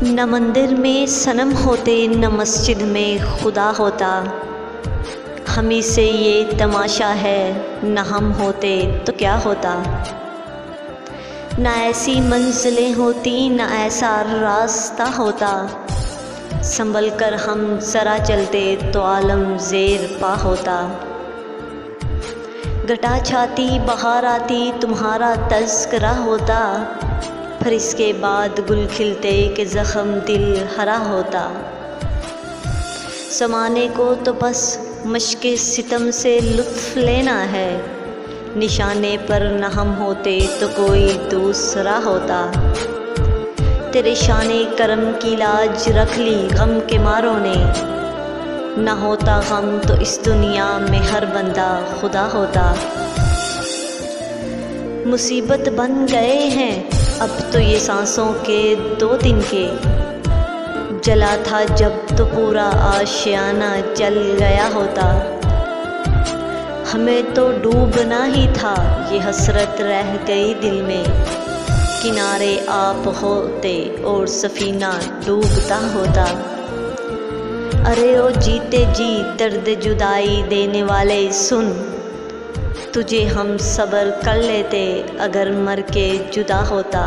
न मंदिर में सनम होते न मस्जिद में खुदा होता, हम ही से ये तमाशा है न हम होते तो क्या होता। न ऐसी मंजिलें होती न ऐसा रास्ता होता, संभल कर हम ज़रा चलते तो आलम ज़ेर पा होता। घटा छाती बहार आती तुम्हारा तज़किरा होता, फिर इसके बाद गुल खिलते कि ज़ख्म दिल हरा होता। ज़माने को तो बस मश्क़े सितम से लुत्फ़ लेना है, निशाने पर न हम होते तो कोई दूसरा होता। तेरे शाने करम की लाज रख ली गम के मारों ने, न होता गम तो इस दुनिया में हर बंदा खुदा होता। मुसीबत बन गए हैं अब तो ये सांसों के 2 दिन के, जला था जब तो पूरा आशियाना जल गया होता। हमें तो डूबना ही था ये हसरत रह गई दिल में, किनारे आप होते और सफ़ीना डूबता होता। अरे ओ जीते जी दर्द जुदाई देने वाले सुन, तुझे हम सब्र कर लेते अगर मर के जुदा होता।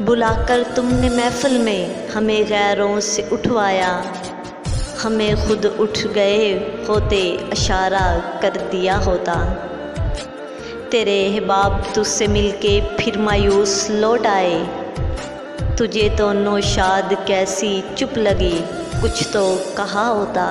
बुलाकर तुमने महफ़िल में हमें गैरों से उठवाया, हमें खुद उठ गए होते इशारा कर दिया होता। तेरे अहबाब तुझसे मिलके फिर मायूस लौट आए, तुझे तो नौशाद कैसी चुप लगी कुछ तो कहा होता।